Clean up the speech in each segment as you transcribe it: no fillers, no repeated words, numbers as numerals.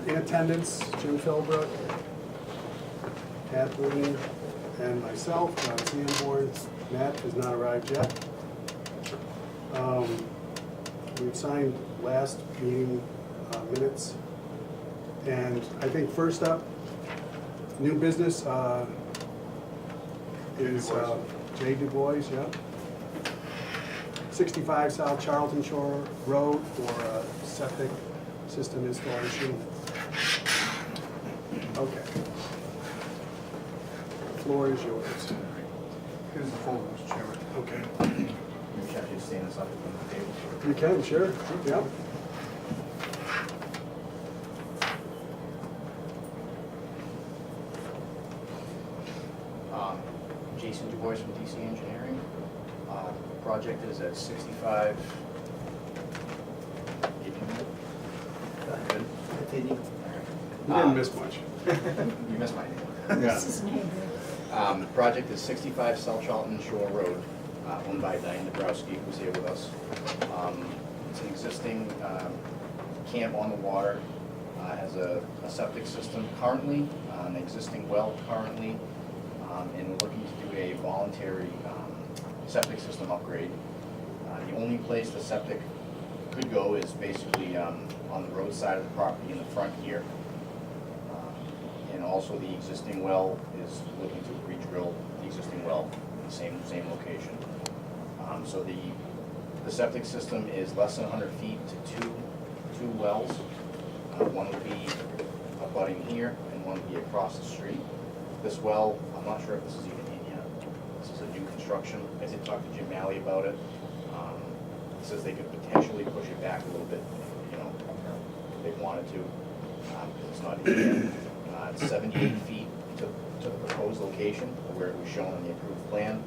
In attendance, Jim Philbrook, Kathleen, and myself, John Sanborn. Matt has not arrived yet. We've signed last meeting minutes. And I think first up, new business is Jay Du Bois, yeah. 65 South Charlton Shore Road for septic system installation. Okay. The floor is yours. Here's the folder, Mr. Chairman. Okay. Maybe I should stand this up on the table. You can, sure. Yeah. Jason Du Bois from DC Engineering. Project is at 65. Good. Continue. You didn't miss much. You missed my name. Yeah. The project is 65 South Charlton Shore Road, owned by Diane Dabrowski, who's here with us. It's an existing camp on the water, has a septic system currently, an existing well currently, and we're looking to do a voluntary septic system upgrade. The only place the septic could go is basically on the road side of the property in the front here. And also the existing well is looking to re-drill the existing well in the same location. So the septic system is less than 100 feet to two wells. One would be abutting here and one would be across the street. This well, I'm not sure if this is even in yet. This is a new construction. I did talk to Jim Malley about it. He says they could potentially push it back a little bit, you know, if they wanted to, because it's not in yet. It's 78 feet to the proposed location where it was shown on the approved plan.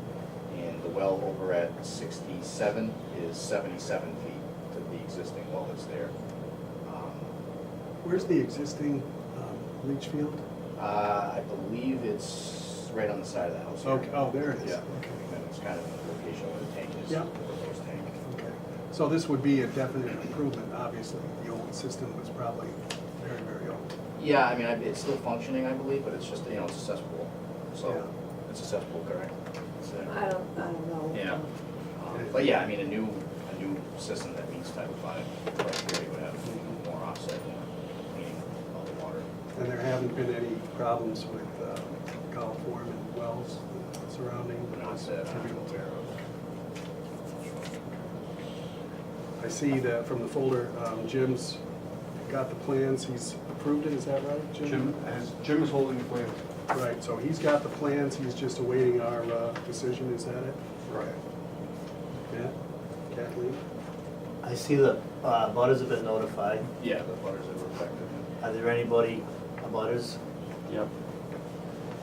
And the well over at 67 is 77 feet to the existing well that's there. Where's the existing leach field? I believe it's right on the side of the house here. Okay. Oh, there it is. Yeah. Okay. And it's kind of the location where the tank is. Yeah. The proposed tank. Okay. So this would be a definite improvement, obviously. The old system was probably very, very old. Yeah, I mean, it's still functioning, I believe, but it's just, you know, it's a cesspool. So Yeah. it's a cesspool, correct? I don't know. Yeah. But yeah, I mean, a new system that meets Title V criteria would have more offset, more cleaning of the water. And there haven't been any problems with Gulf Form and wells surrounding? Not that I'm aware of. I see that from the folder, Jim's got the plans, he's approved it, is that right, Jim? Jim is holding the plans. Right, so he's got the plans, he's just awaiting our decision, is that it? Right. Matt? Kathleen? I see the butters have been notified. Yeah, the butters are reflected. Are there anybody, butters? Yep.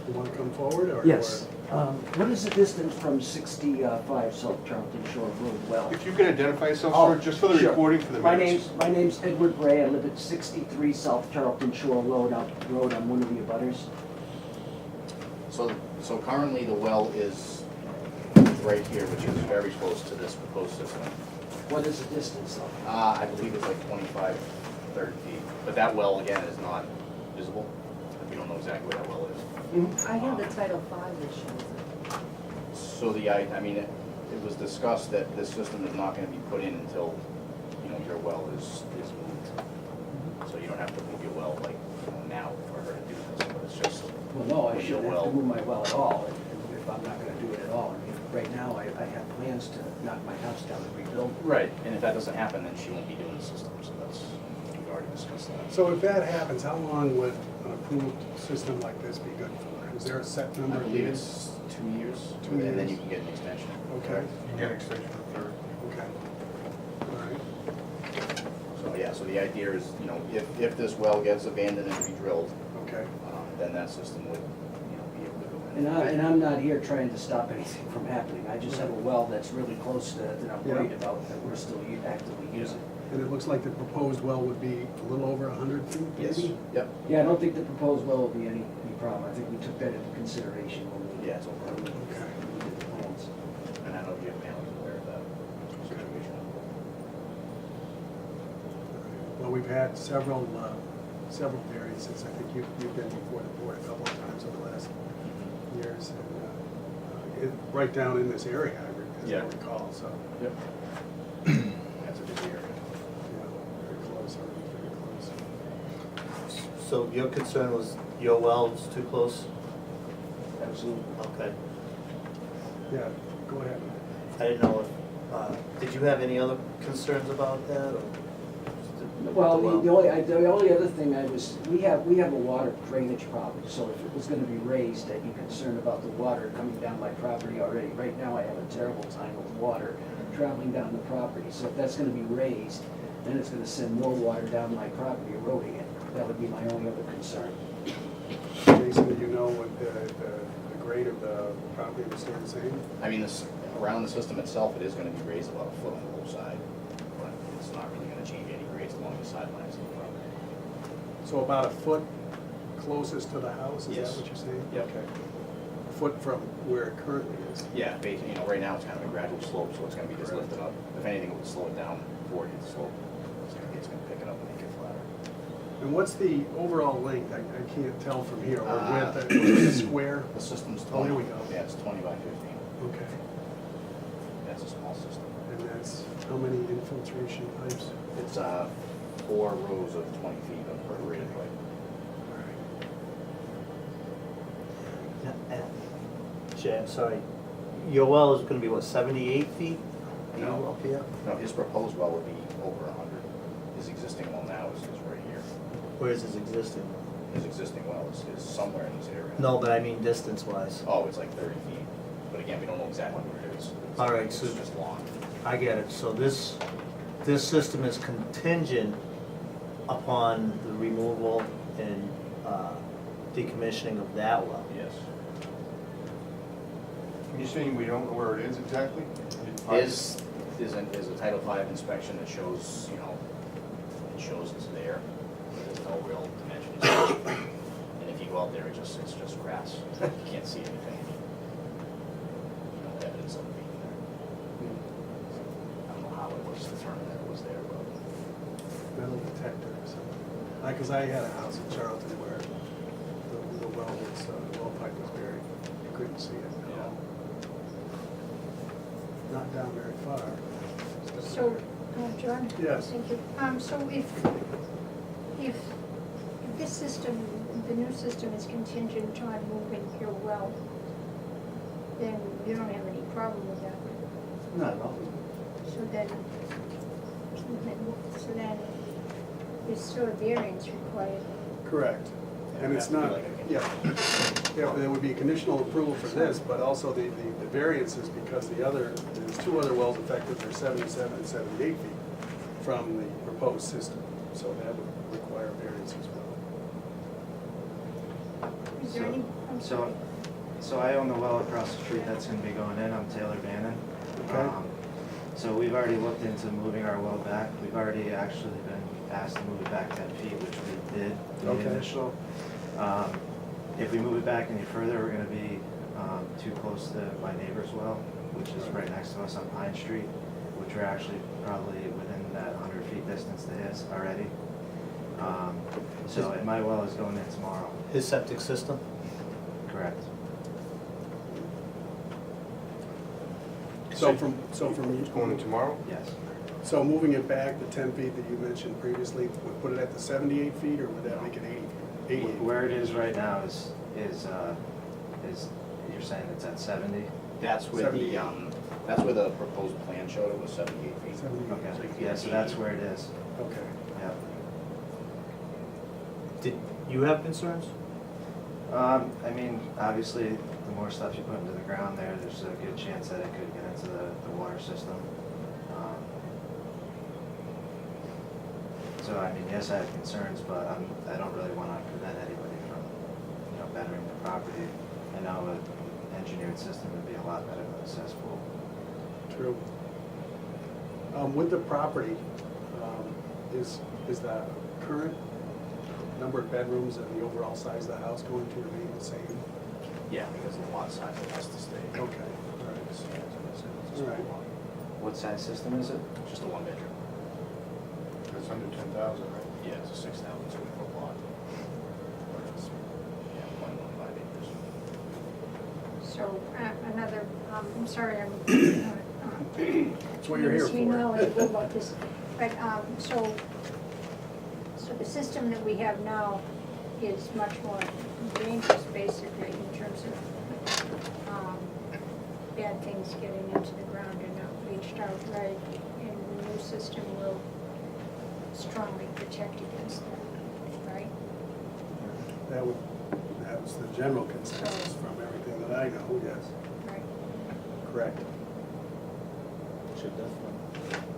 You want to come forward, or? Yes. What is the distance from 65 South Charlton Shore Road well? If you can identify yourself, Oh, sir, just for the sure. recording for the My minutes. name's Edward Bray. I live at 63 South Charlton Shore Road, on one of the abutters. So currently the well is right here, which is very close to this proposed system. What is the distance though? I believe it's like 25, 30 feet. But that well, again, is not visible. We don't know exactly where that well is. I have the Title V that shows it. So I mean, it was discussed that this system is not gonna be put in until, you know, your well is moved. So you don't have to move your well like, you know, now for her to do this, but it's just, Well, no, I With shouldn't your have to well. move my well at all if I'm not gonna do it at all. I mean, right now, I have plans to knock my house down and rebuild. right, and if that doesn't happen, then she won't be doing the system, so that's, we've already discussed that. So if that happens, how long would an approved system like this be good for? Is there a set I number of believe years? it's 2 years, 2 and then years. you can get an extension. Okay, You can get an extension for third. okay. All right, So, yeah, so the idea is, you know, if this well gets abandoned and re-drilled, okay. then that system would, you know, be able to go in. And I'm not here trying to stop anything from happening. I just have a well that's really close to, that I'm worried Yeah. about, that we're still actively using. And it looks like the proposed well would be a little over 100 feet, Yes, maybe? yep, Yeah, I don't think the proposed well will be any problem. I think we took that into consideration when we yeah, it's over. when we did the plans. And I know Jim Malley's aware of that situation. Well, we've had several several variances. I think you've been before the board a couple of times over the last years, and right down in this area, as I Yeah. recall, so, Yep. That's a busy area. yeah, very close, everything's very close. So your concern was your well's too close? Absolutely. Okay. Yeah, go ahead. I didn't know if, did you have any other concerns about that, or? just Well, well? the only other thing we have a water drainage problem, so if it was gonna be raised, I'd be concerned about the water coming down my property already. Right now, I have a terrible time with water traveling down the property, so if that's gonna be raised, then it's gonna send more water down my property, eroding it. That would be my only other concern. Jason, do you know what the grade of the property will stay the same? I mean, this, around the system itself, it is gonna be raised about a foot on the low side, but it's not really gonna change any grades along the sidelines of the property. So about a foot closest to the house, is that Yes. what you're saying? Yep. Okay. A foot from where it currently is? Yeah, basically, right now it's kind of a gradual slope, so it's gonna be just Correct. lifted up. If anything, it would slow it down before it hits the slope. It's gonna pick it up and make it flatter. And what's the overall length? I can't tell from here, or Uh, width, the square? The system's Oh, 20. here we go. Yeah, it's 20 by 15. Okay. That's a small system. And that's how many infiltration pipes? It's 4 rows of 20 feet of perforated pipe. All right. Jay, I'm sorry, your well is gonna be what, 78 feet? No. Up here? No, his proposed well would be over 100. His existing well now is right here. Where's his existing? His existing well is somewhere in this area. No, but I mean distance wise. Oh, it's like 30 feet. But again, we don't know exactly where it is. All right, It's so- just long. I get it, so this system is contingent upon the removal and decommissioning of that well. Yes. You're saying we don't know where it is exactly? Is a Title V inspection that shows, it shows it's there. There's no real dimensions. And if you go out there, it's just grass. You can't see anything. No evidence of it being there. I don't know how it was determined that it was there, but Metal detector or something. Because I had a house in Charlton where the well was, the well pipe was buried. You couldn't see it at all. Not down very far. So, John? Yes. Thank you. So if this system, the new system is contingent on moving your well, then you don't have any problem with that. Not at all. So then there's still a variance required. Correct. And it's not, yeah, there would be conditional approval for this, but also the variances, because there's 2 other wells affected, they're 77 and 78 feet from the proposed system. So that would require variance as well. Is there any, I'm So, sorry. so I own the well across the street that's gonna be going in, I'm Taylor Bannon. Okay. So we've already looked into moving our well back, we've already actually been asked to move it back 10 feet, which we did in Okay. the initial. If we move it back any further, we're gonna be too close to my neighbor's well, which is right next to us on Pine Street, which we're actually probably within that 100 feet distance to his already. So, and my well is going in tomorrow, His septic system? correct? So from It's going in tomorrow? Yes. So moving it back the 10 feet that you mentioned previously, would put it at the 78 feet, or would that make it 88 feet? Where it is right now is, you're saying it's at 70? that's where 78. the proposed plan showed it was 78 feet. 78. Okay, yeah, so that's where it is, Okay. yeah. Did you have concerns? I mean, obviously, the more stuff you put into the ground there, there's a good chance that it could get into the water system. So, I mean, yes, I have concerns, but I don't really want to prevent anybody from, bettering the property. I know an engineered system would be a lot better than a cesspool. True. With the property, is the current number of bedrooms and the overall size of the house going to remain the same? Yeah, because of the lot size, it has to stay. Okay, all right. It's a All right. small lot. What size system is it? Just a 1 bedroom. It's under 10,000, right? Yeah, it's a 6,000 square foot lot. So, another, I'm sorry, I'm. That's what you're here Being for. knowledgeable about this, but, so the system that we have now is much more dangerous, basically, in terms of, bad things getting into the ground and not leached out right, and the new system will strongly protect against that, right? That was the general consensus from everything that I know, yes, Right. correct. Should definitely.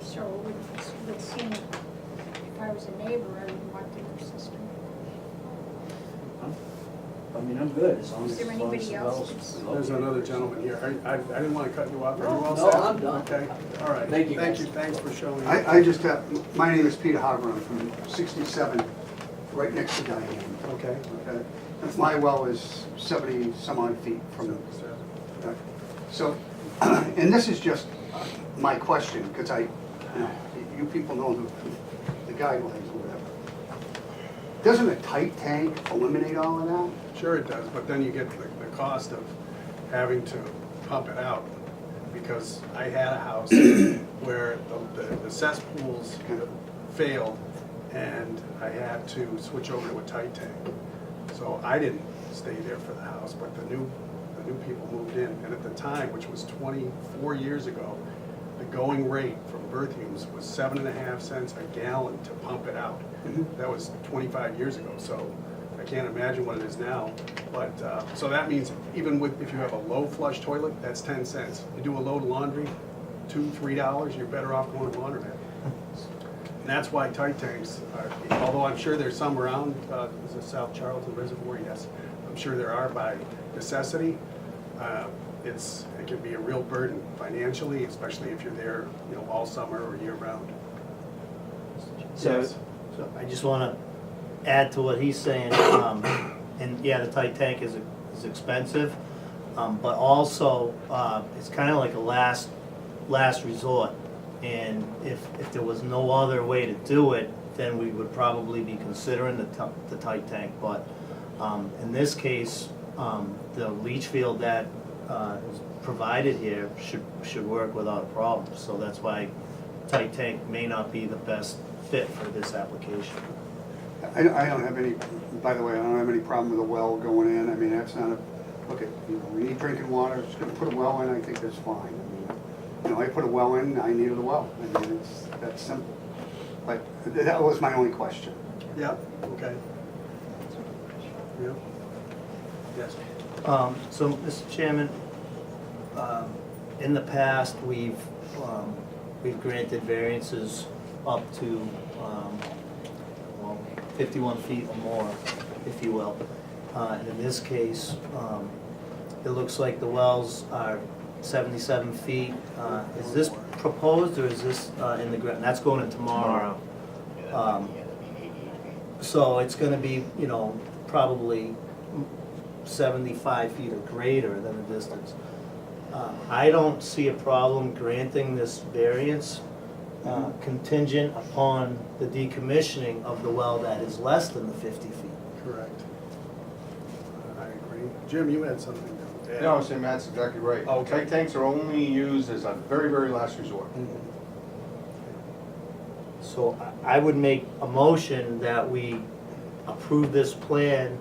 So it would seem, if I was a neighbor, I would want the new system. I mean, I'm good, as long Is as, there as long as anybody the else wells. that's- There's another gentleman here. I didn't want to cut you off. Are you all No, set? I'm done. Okay, all right. Thank you, Thank guys. you, thanks for showing. I just have, my name is Peter Harper, I'm from 67, right next to Diane. Okay. Okay? My well is 70 some odd feet from, so, and this is just my question, because you people know the guidelines or whatever. Doesn't a tight tank eliminate all of that? Sure it does, but then you get the cost of having to pump it out. Because I had a house where the cesspools failed and I had to switch over to a tight tank. So I didn't stay there for the house, but the new people moved in. And at the time, which was 24 years ago, the going rate from Berthium's was 7.5 cents a gallon to pump it out. That was 25 years ago, so I can't imagine what it is now. But, so that means even if you have a low flush toilet, that's 10 cents. You do a load of laundry, $2, $3, you're better off going to the laundromat. And that's why tight tanks are, although I'm sure there's some around, is it South Charlton Reservoir? Yes. I'm sure there are by necessity. It can be a real burden financially, especially if you're there, all summer or year round. So, Yes. so I just want to add to what he's saying, and yeah, the tight tank is expensive, but also, it's kind of like a last resort. And if there was no other way to do it, then we would probably be considering the tight tank. But in this case, the leach field that is provided here should work without a problem. So that's why tight tank may not be the best fit for this application. I don't have any, by the way, I don't have any problem with a well going in. I mean, that's not look at, we need drinking water, just gonna put a well in, I think that's fine. I mean, I put a well in, I needed a well. I mean, it's that simple. But that was my only question. Yeah, okay. Yeah. Yes. So, Mr. Chairman, in the past, we've granted variances up to 51 feet or more, if you will. And in this case, it looks like the wells are 77 feet. Is this proposed or is this in the ground? That's going in tomorrow. That'd be 88 feet. So it's gonna be, probably 75 feet or greater than the distance. I don't see a problem granting this variance contingent upon the decommissioning of the well that is less than the 50 feet. Correct. I agree. Jim, you had something to add? No, I was saying Matt's exactly right. Okay. Tight tanks are only used as a very, very last resort. Mhm. So I would make a motion that we approve this plan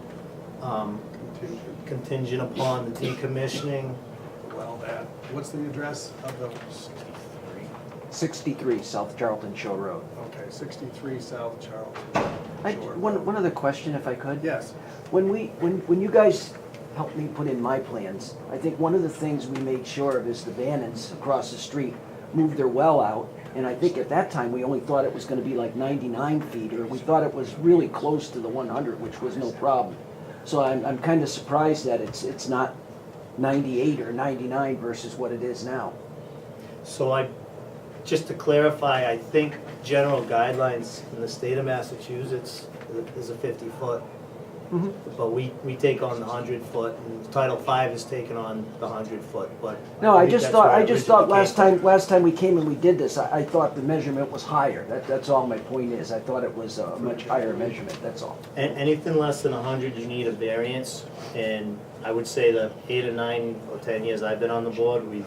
Contingent. contingent upon the decommissioning. Well, what's the address of the, 63 South Charlton Shore Road. okay, 63 South Charlton Shore. One other question, if I could. Yes. When you guys helped me put in my plans, I think one of the things we made sure of is the Bannons across the street moved their well out, and I think at that time, we only thought it was gonna be like 99 feet, or we thought it was really close to the 100, which was no problem. So I'm kind of surprised that it's not 98 or 99 versus what it is now. So just to clarify, I think general guidelines in the state of Massachusetts is a 50-foot But we take on the 100-foot, and Title V is taking on the 100-foot, but. No, I think just that's thought, where I it just thought originally last time we came and we did this, I thought the measurement was higher. That's all my point is. I thought it was a much higher measurement, that's all. Anything less than 100, you need a variance, and I would say the 8 or 9 or 10 years I've been on the board, we've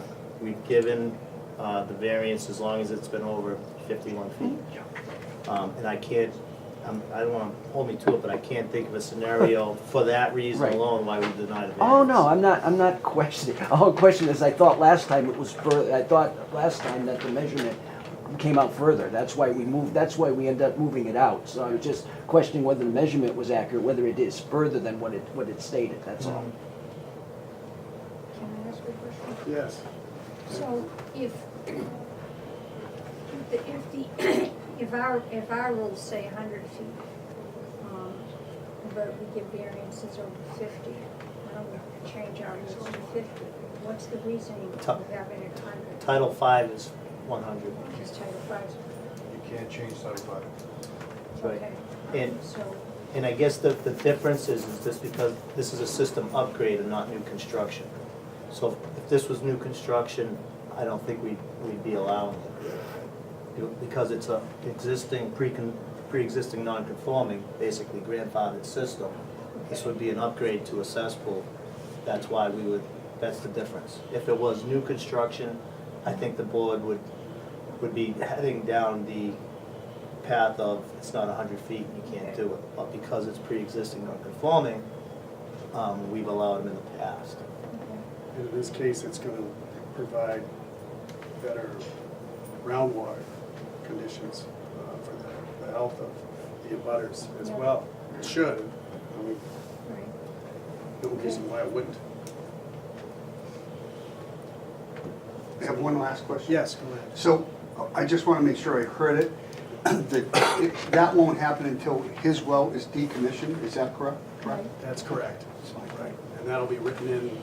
given the variance as long as it's been over 51 feet. And I can't, I don't wanna hold me to it, but I can't think of a scenario for that reason Right. alone why we denied a variance. Oh, no, I'm not questioning. The whole question is, I thought last time it was further, I thought last time that the measurement came out further. That's why we moved, that's why we ended up moving it out. So I was just questioning whether the measurement was accurate, whether it is further than what it stated, that's all. Can I ask a question? Yes. So if our rules say 100 feet, but we give variances over 50, why don't we change our rules to 50? What's the reasoning of having it 100? Title V is 100. Because Title 5's, You can't change Title V. Right. okay. And- So, And I guess the difference is just because this is a system upgrade and not new construction. So if this was new construction, I don't think we'd be allowing it. Because it's a existing, pre-existing non-conforming, basically grandfathered system. This would be an upgrade to a cesspool. That's why we would, that's the difference. If it was new construction, I think the board would be heading down the path of it's not 100 feet and you can't do it. But because it's pre-existing non-conforming, we've allowed them in the past. And in this case, it's gonna provide better groundwater conditions for the health of the abutters as Yeah. well. It should. I mean, right. no reason why it wouldn't. I have one last question. Yes, go ahead. So I just want to make sure I heard it. That won't happen until his well is decommissioned, is that correct? Right. That's correct. Right. And that'll be written in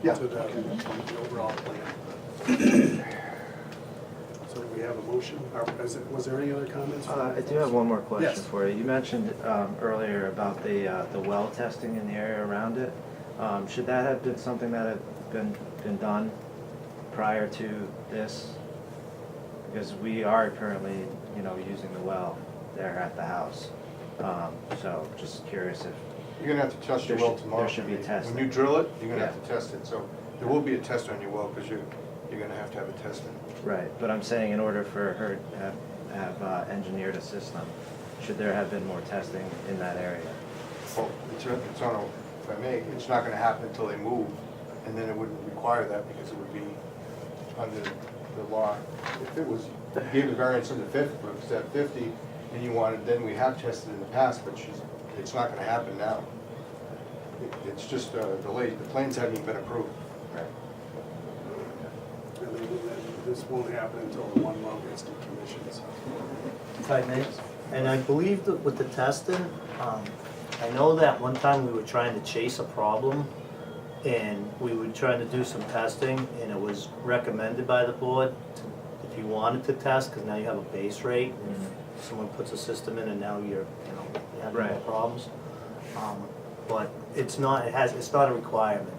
Yeah, to the okay, that's fine. the overall plan. So we have a motion. Was there any other comments? I do have one more question Yes. for you. You mentioned earlier about the well testing in the area around it. Should that have been something that had been done prior to this? Because we are currently, using the well there at the house. So just curious if, You're gonna have to test your There well should- tomorrow. there should be testing. When you drill it, you're gonna Yeah. have to test it, so there will be a test on your well, because you're gonna have to have it tested. right, but I'm saying in order for her to have engineered a system, should there have been more testing in that area? Well, it's on a, if I may, it's not gonna happen until they move, and then it wouldn't require that, because it would be under the law. If it was, you gave the variance in the 50, but if it's at 50, and you wanted, then we have tested in the past, but it's not gonna happen now. It's just delayed, the plans haven't even been approved. And then this won't happen until the one well gets decommissioned. So. If I may, and I believe that with the testing, I know that one time we were trying to chase a problem and we were trying to do some testing and it was recommended by the board if you wanted to test, because now you have a base rate and if someone puts a system in and now you're having more Right. problems. But it's not, it's not a requirement.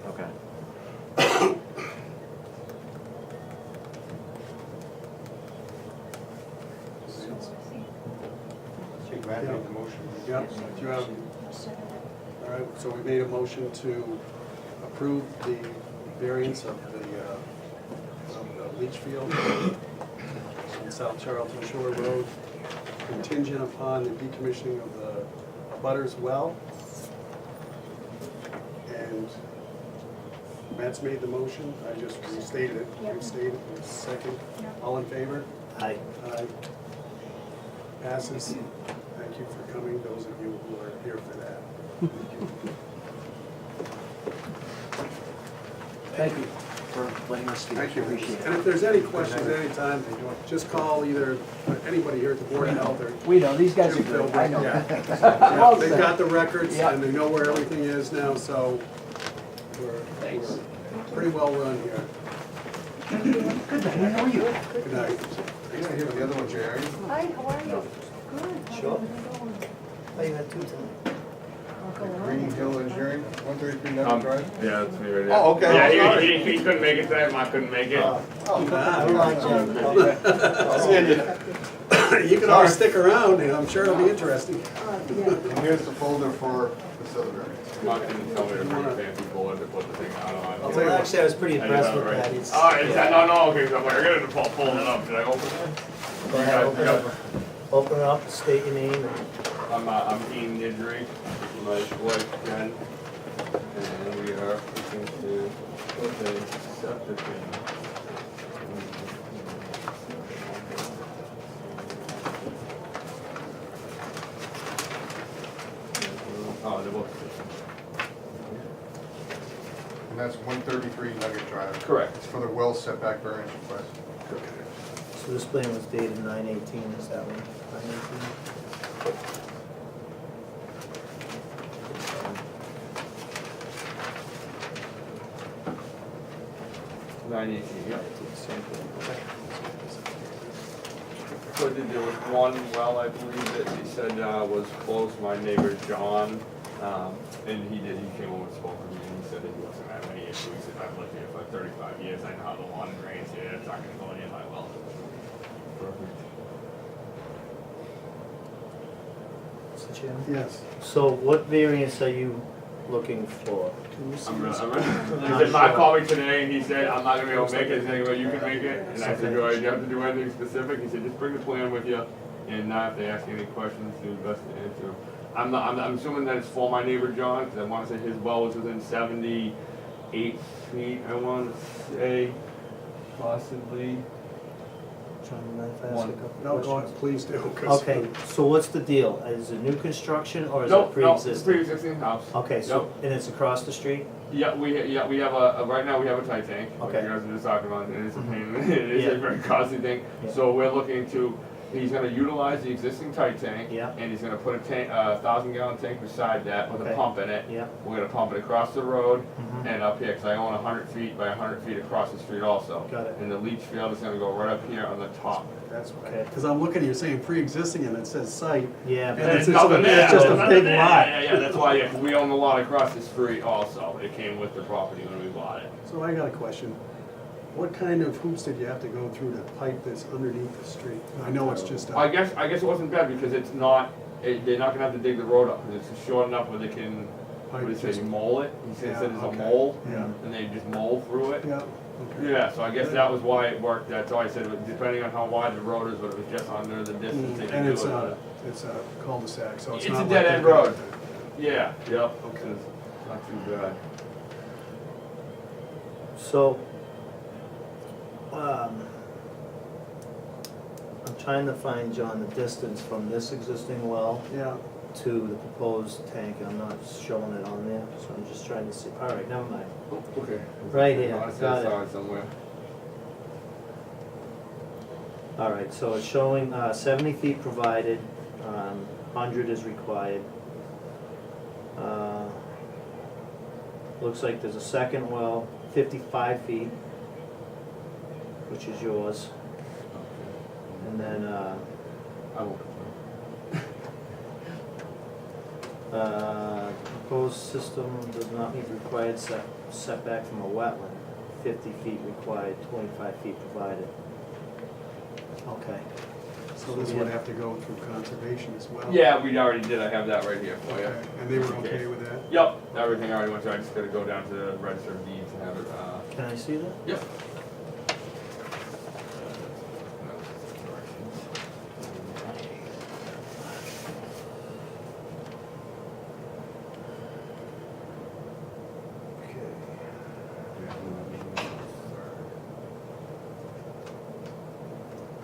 Okay. So I think, So Matt made the motion. Yep. Do you have? I'll second it. All right. So we made a motion to approve the variance of the leach field on South Charlton Shore Road, contingent upon the decommissioning of the abutters well. And Matt's made the motion. I just restated it. Yep. Restated. Second. Yep. All in favor? Aye. Aye. Passes. Thank you for coming, those of you who are here for that. Thank you for letting us speak. Thank you. Appreciate And it. if there's any questions at any time, just call either anybody here at the Board of Health or We know, these guys are Jim good, I Philbrook. know. Yeah. Well They've said. got the records Yeah. and they know where everything is now, so Thanks. we're pretty well run here. Good night, how are you? Good night. Yeah, here, the other one, Jerry. Hi, how are you? Good. How Sure. are you doing? Oh, you had two tonight. Green Hill Engineering, 133 Nugget Drive? Yeah, that's me right there. Oh, okay. Yeah, Sorry. he couldn't make it tonight, Mark couldn't make it. Ah, Seeing you. You can always stick around, and I'm sure it'll be interesting. And here's the folder for facility variance. Mark didn't tell me to bring a fancy board to put the thing out on. I'll tell you what. Actually, I was pretty I impressed know, with right? that. It's- Oh, no, okay, so I'm like, I gotta pull it up, should I open it? Go ahead, open it up. Open it up, state your name. I'm Ian Nidry, my wife Jen, and we are looking to put a septic in. Oh, they're both. And that's 133 Nugget Drive. Correct. It's for the well setback variance request. So this plan was dated 9/18, is that one? 9/18? 918, yep. So there was one well, I believe, that he said was close, my neighbor John, and he came over and spoke with me, and he said that he wasn't having any issues. He said, I've lived here for 35 years, I know how the water drains here, it's not gonna go any of my wells. Perfect. Mr. Chairman? Yes. So what variance are you looking for? I'm really, he said, Mark called me today, and he said, I'm not gonna be able to make it, he said, well, you can make it, and I said, do I have to do anything specific? He said, just bring the plan with you, and if they ask any questions, do the best to answer them. I'm assuming that it's for my neighbor John, because I wanna say his well was within 78 feet, I wanna say, possibly. John, you mind if I ask One. a couple No, go on, questions? please do. 'cause- Okay, so what's the deal? Is it new construction or is it No, it's pre-existing? pre-existing house. Okay, so, and it's across the street? Yeah, we have right now we have a tight tank, like Okay. you guys were just talking about, and it's a pain, it is Yeah. a very costly thing. Yeah. So we're looking to, he's gonna utilize the existing tight tank. Yeah. And he's gonna put a tank, 1,000-gallon tank beside that with a Okay. pump in it. Yeah. We're gonna pump it across the road Mhm. and up here, cause I own 100 feet by 100 feet across the street also. Got it. And the leach field is gonna go right up here on the top. That's Okay. right. Because I'm looking, you're saying pre-existing, and it says site. Yeah, And but it's There's just nothing a- there. it's just a There's big nothing there. lot. Yeah, that's why, yeah, 'cause we own the lot across the street also. It came with the property when we bought it. So I got a question. What kind of hoops did you have to go through to pipe this underneath the street? I know it's just I a, guess it wasn't bad because it's not, they're not gonna have to dig the road up, because it's short enough where they can, what do you say, Just- mole it? He said Yeah, it's a okay. mole, Yeah. and they just mole through it. yeah, okay. Yeah, so I guess that was why it worked, that's all I said, depending on how wide the road is, but it was just under the distance they And can do it's it. a cul-de-sac, so it's It's not a like dead-end they're- road. Yeah, yep, Okay. it's not too bad. so, I'm trying to find, John, the distance from this existing well Yeah, to the proposed tank, and I'm not showing it on there, so I'm just trying to see, all right, never mind. Okay. Right here, I said got I it. saw it somewhere. All right, so it's showing 70 feet provided, 100 is required. Looks like there's a second well, 55 feet, which is yours. And then I will confirm. proposed system does not meet required setback from a wetland. 50 feet required, 25 feet provided. Okay. so this would have to go through conservation as well? Yeah, we already did, I have that right here for you. Okay, and they were okay with that? Yep, everything already went through, I just gotta go down to the register of deeds and have it, Can I see that? yep.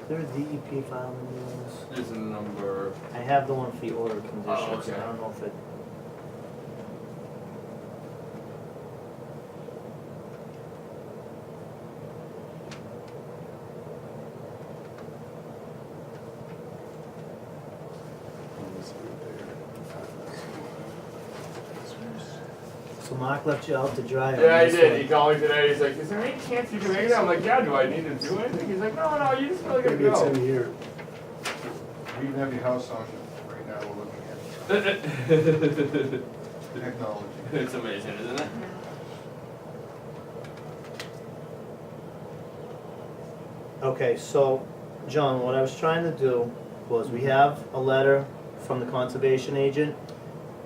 Is there a DEP file in this? This is number, I have the one for the order of conditions, okay. I don't know if it. So Mark left you out to dry on yeah, he this did, one. he called me today, he's like, is there any chance you can make it? I'm like, yeah, do I need to do anything? He's like, no, you just really gotta Maybe it's in go. here. We even have your house on right now, we're looking at. Technology. It's amazing, isn't it? Okay, so, John, what I was trying to do was, we have a letter from the conservation agent,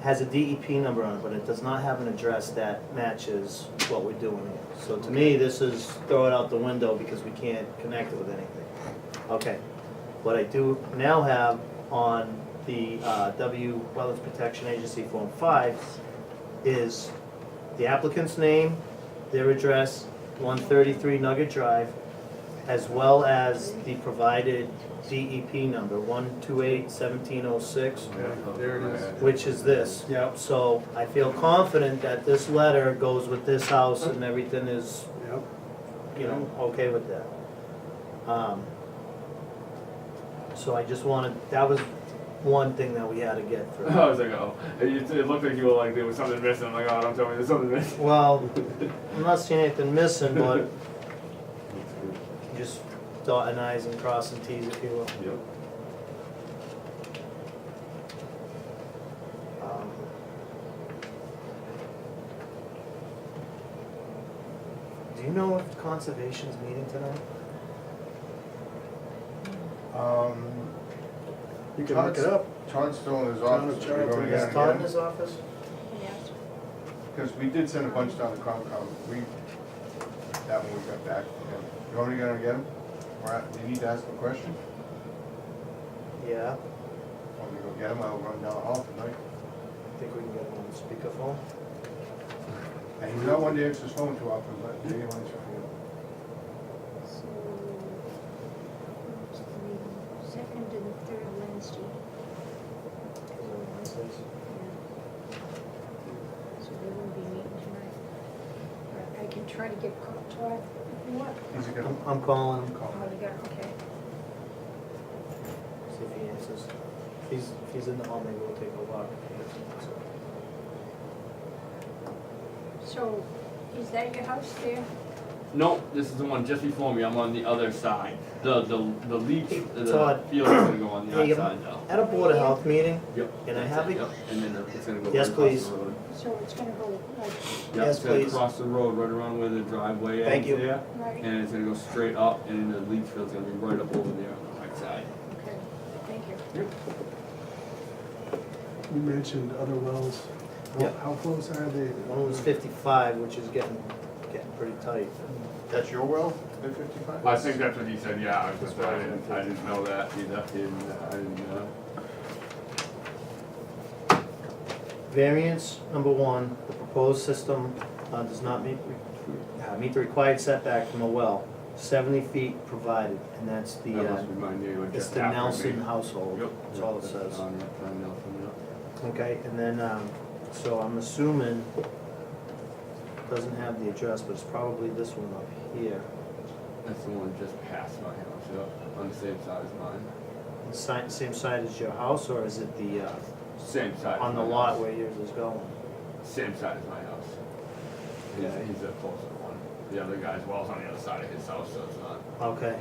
has a DEP number on it, but it does not have an address that matches what we're doing here. So to me, this is throw it out the window because we can't connect it with anything. Okay, what I do now have on the W Wetlands Protection Agency Form 5 is the applicant's name, their address, 133 Nugget Drive, as well as the provided DEP number, 128-1706, There it is. which is this. Yep. So I feel confident that this letter goes with this house and everything is, Yep. you know, okay with that. So I just wanted, that was one thing that we had to get through. I was like, oh, it looked like you were like, there was something missing. I'm like, oh, don't tell me there's something missing. Well, I'm not seeing anything missing, but just dotting i's and crossing t's, if you will. Yep. Um, Do you know if conservation's meeting tonight? You can look it up. Todd's still in his John office. and Are we Charlton. going Is down Todd in again? his office? Yes. Because we did send a bunch down to Concom. That one we got back. Yeah. You want me to go and get him? Or do you need to ask him a question? Yeah, Want me to go get him? I'll run down the hall tonight. I think we can get him on speakerphone. And he's not one to answer his phone too often, but he answers your phone. So, it's the second and third Wednesday. Yeah. So they won't be meeting tonight. But I can try to get Todd if you want. He's a good one. I'm calling him, Oh, you got, okay. see if he answers. If he's in the hall, maybe we'll take a walk. So, is that your house there? No, this is the one just before me. I'm on the other side. The leach, the Todd. field is gonna go on the Hey, other side now. At a Board of Health meeting, Yep. Can I that's have it? Yep. And then it's gonna go Yes, right across please. the road. So it's gonna go like, Yep, Yes, it's gonna please. cross the road right around where the driveway Thank ends you. there. right? And it's gonna go straight up and the leach field's gonna be right up over there on the right side. Okay, thank you. You mentioned other wells. Yeah. How close are they? one was 55, which is getting pretty tight. That's your well, at 55? I think that's what he said, yeah, I didn't know that either. I didn't, Variance number one, the proposed system does not meet the required setback from a well, 70 feet provided, and that's the, that must be my neighbor it's just the after me. Nelson household, Yep. that's all it That's says. on Nelson, yep. Okay, and then, so I'm assuming, doesn't have the address, but it's probably this one up here. That's the one just past my house, yep, on the same side as mine. Same side as your house, or is it the, Same side. on as the my lot house. where yours is going? Same side as my house. Okay. He's the closer one. The other guy's well's on the other side of his house, so it's not. Okay.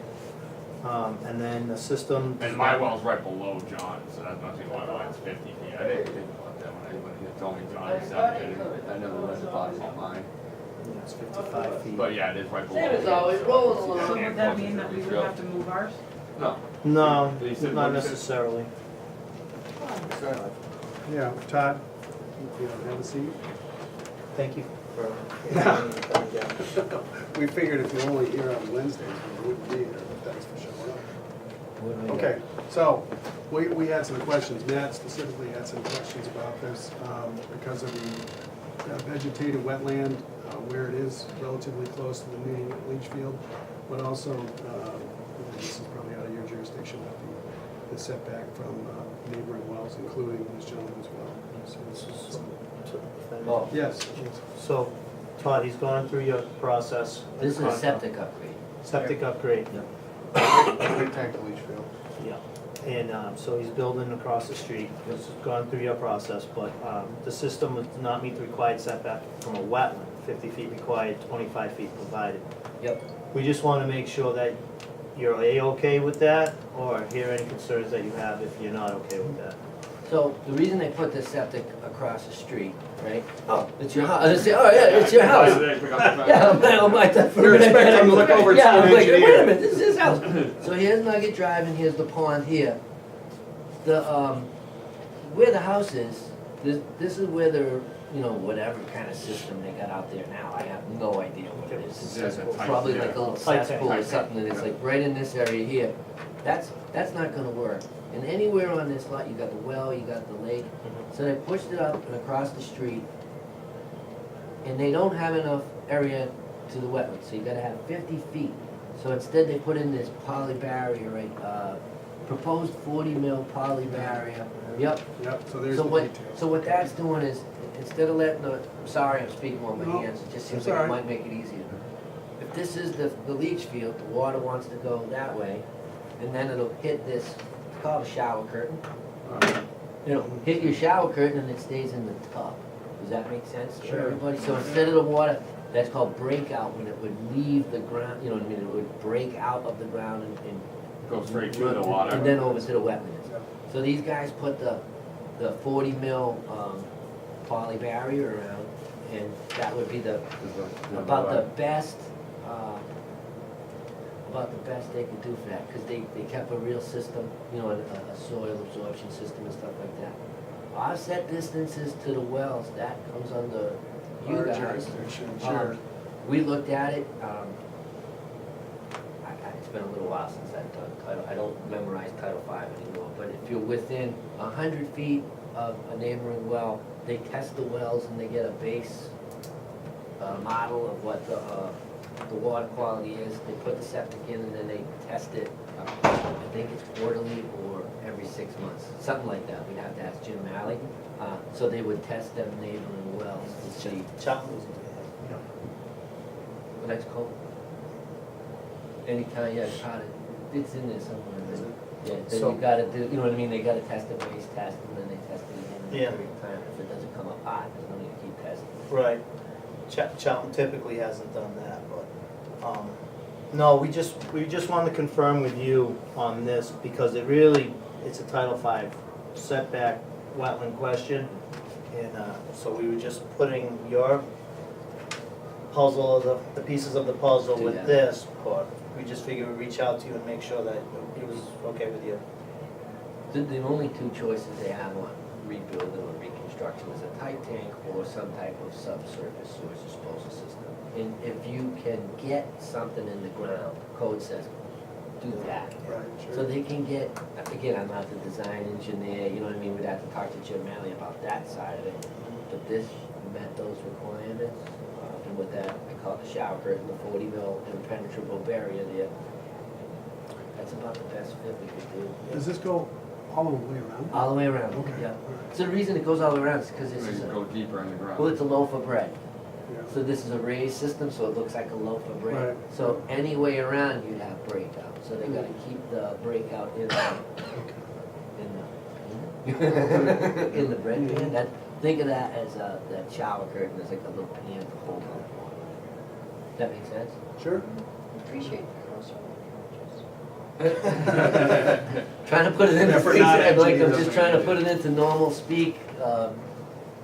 And then the system. And my well's right below John, so that must be why it's 50 feet. I didn't think about that when he told me John was 70. I never read the bottom on mine. Yeah, it's 55 feet. But yeah, it is right below. Same as his, always, so rolling it's along. So getting would that closer mean that to we the would trail. have to move ours? No. No, He said not what he said? necessarily. Yeah, Todd, you know, have a seat. Thank you for coming down. We figured if you're only here on Wednesdays, we wouldn't be here, but thanks for showing up. What do we got? Okay, so, we had some questions, Matt specifically had some questions about this, because of the vegetated wetland, where it is relatively close to the main leach field, but also, this is probably out of your jurisdiction, but the setback from neighboring wells, including this gentleman's well. So this is- Oh. Yes, So, Todd, he's gone through your process. This is a septic upgrade. Septic upgrade, Big tank leach field. yeah. And so he's building across the street, he's gone through your process, but the system does not meet the required setback from a wetland, 50 feet required, 25 feet provided. Yep. We just want to make sure that you're A-okay with that, or hear any concerns that you have if you're not okay with that. So the reason they put the septic across the street, right? Oh, it's your house. They say, oh yeah, it's your house. Yeah, I'm like that for a You're minute. expecting to look over and see Yeah, an I'm like, wait a engineer. minute, this is his house. So here's Nugget Drive and here's the pond here. The, where the house is, this is where they're, you know, whatever kind of system they got out there now, I have no idea what it is. Yeah, it's a tight- Probably like a yeah. little Tight cesspool or tank. something, and it's like right in this area here. That's not gonna work. And anywhere on this lot, you got the well, you got the lake, so they pushed it up and across the street. And they don't have enough area to the wetlands, so you gotta have 50 feet. So instead, they put in this poly barrier, right, proposed 40 mil poly barrier. Yep. Yep, so there's So the what, details. so what that's doing is, instead of letting the, I'm sorry, I'm speaking on my No, hands, it just seems that's like it all right. might make it easier. If this is the leach field, the water wants to go that way, and then it'll hit this, it's called a shower curtain. It'll hit your shower curtain and it stays in the tub. Does that make sense for Sure. everybody? So instead of the water, that's called breakout, when it would leave the ground, you know what I mean, it would break out of the ground and Go straight to the water. and then over to the wetlands. Yeah. So these guys put the 40 mil poly barrier around, and that would be about the best they could do for that, because they kept a real system, you know, a soil absorption system and stuff like that. Offset distances to the wells, that comes under you Our guys. jurisdiction, sure. We looked at it, it's been a little while since I've done Title, I don't memorize Title V anymore, but if you're within 100 feet of a neighboring well, they test the wells and they get a base model of what the water quality is. They put the septic in and then they test it, I think it's quarterly or every 6 months, something like that. We'd have to ask Jim Malley. So they would test them neighboring wells to see Chapman's. what that's called. Anytime, yeah, it's in there somewhere. Is it? Yeah, then So- you gotta do, you know what I mean, they gotta test the base test and then they test it again Yeah. every time. If it doesn't come up hot, there's no need to keep testing. Right. Chapman typically hasn't done that, but, no, we just wanted to confirm with you on this, because it really, it's a Title V setback wetland question. And, so we were just putting your puzzle, the pieces of the puzzle with Together. this, but we just figured we'd reach out to you and make sure that it was okay with you. The only two choices they have on rebuilding or reconstruction is a tight tank or some type of subsurface sewage disposal system. And if you can get something in the ground, code says, do that. Right, So sure. they can get, again, I'm not the design engineer, you know what I mean, we'd have to talk to Jim Malley about that side of it. But this met those requirements, and with that, I call it the shower curtain, the 40 mil impenetrable barrier there. That's about the best fit we could do. Does this go all the way around? All the way around, Okay. yeah. all right. So the reason it goes all the way around is because this Maybe is go a, deeper in the ground. well, it's a loaf of bread. Yeah. So this is a raised system, so it looks like a loaf of bread. Right. So any way around, you'd have breakout. So they gotta keep the breakout in the, in the bread pan. That, think of that as that shower curtain, as like a little pan to hold on. Does that make sense? Sure. Appreciate the Trying to put it into, Effort not like, I'm engineered. just trying to put it into normal speak.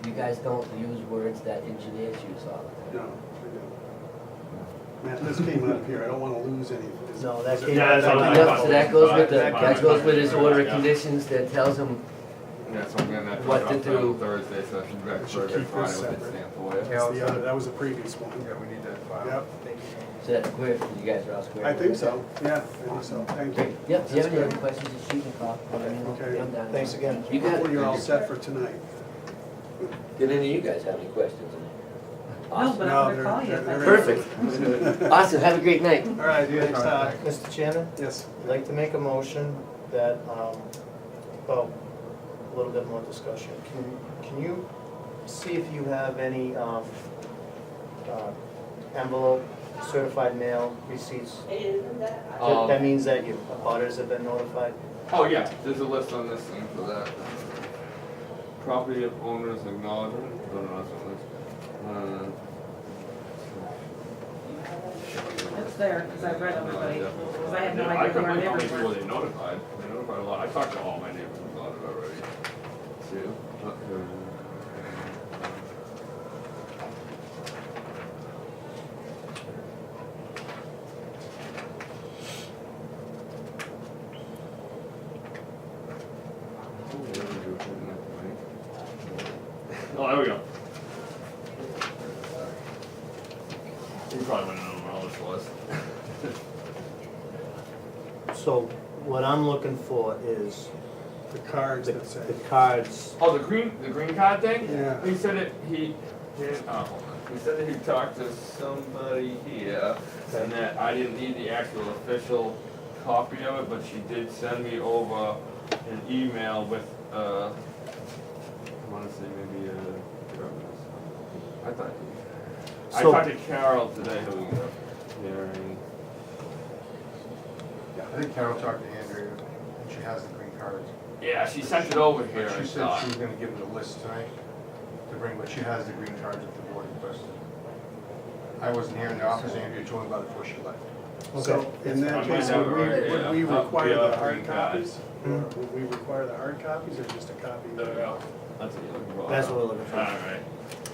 You guys don't use words that engineers use all the time. No, I don't. Matt, this came up here, I don't wanna lose anything. No, that came Yeah, out. that's all I Yep, thought. so that goes with the, Fine, that goes with his fine, order of yeah. conditions that tells him, Yeah, so I'm gonna What talk to about that do. on Thursday, so I should be back We should Thursday, keep Friday this with it separate. stamped for you. That's the other, that was the previous one. Yeah, we need that file. Yep, so that's square, you guys are all square. I with think it? so, yeah, I think so, thank you. Yep, if you have any That's other questions, just shoot me a call. I mean, Okay. I'm down. Thanks again. You got Hopefully it. you're all set for tonight. Did any of you guys have any questions? No, Awesome. but No, I'm gonna call you. if I they're- do. Perfect. Awesome, have a great night. All right, thanks, Todd. Mr. Chairman, Yes. I'd like to make a motion that, well, a little bit more discussion. Can you see if you have any envelope, certified mail receipts? That means that your abutters have been notified? Oh, yeah, there's a list on this thing for that. Property of owners acknowledgement, no, that's not this. It's there, because I've read everybody, because I have no Yeah, I idea who couldn't our believe how many neighbors people were. they notified a lot, I talked to all my neighbors about it already. Oh, there we go. You probably wouldn't know what all this was. So what I'm looking for is The cards the that say. the cards. Oh, the green card thing? Yeah. He said it, he said that he talked to somebody here, and that I didn't need the actual official copy of it, but she did send me over an email with, I wanna say maybe, I thought, I So- talked to Carol today, who, there, and, I think Carol talked to Andrea, and she has the green cards. yeah, she sent it over here. She I said thought. she was gonna give them a list tonight to bring, but she has the green cards if the board requested. I wasn't here in the office, Andrea told me about it before she left. So in that I might case, have it would right we, here. would we I'll require be the off hard green card. copies? Or would we require the hard copies or just a copy? There we go. That's what you're looking for. That's what we're looking for. Alright.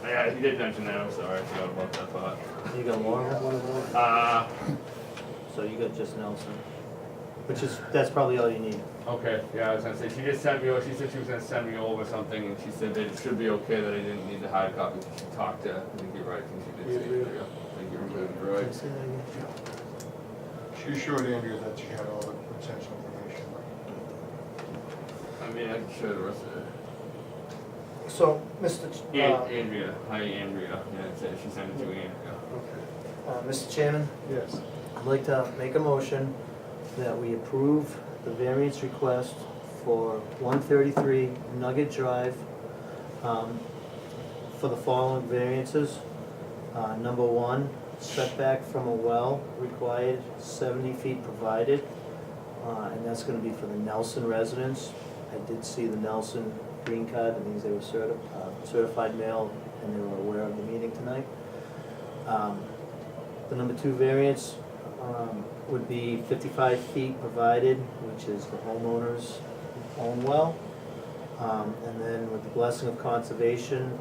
Yeah, he did mention that, I'm sorry, I forgot about that part. You got more? One of those. So you got just Nelson, which is, that's probably all you need. Okay, yeah, I was gonna say, she just sent me, she said she was gonna send me over something, and she said that it should be okay that I didn't need the hard copy. She talked to, I think you're right, I think she did say, Yeah, there you go. I think you're right. She assured Andrea that she had all the potential information. I mean, I can show the rest of it. So, Mr. Andrea, hi Andrea, yeah, it said she sent it to Andrea. Okay, Mr. Chairman, yes. I'd like to make a motion that we approve the variance request for 133 Nugget Drive for the following variances. Number one, setback from a well required 70 feet provided, and that's gonna be for the Nelson residents. I did see the Nelson green card, that means they were certified mail and they were aware of the meeting tonight. The number two variance would be 55 feet provided, which is the homeowner's own well. And then with the blessing of conservation,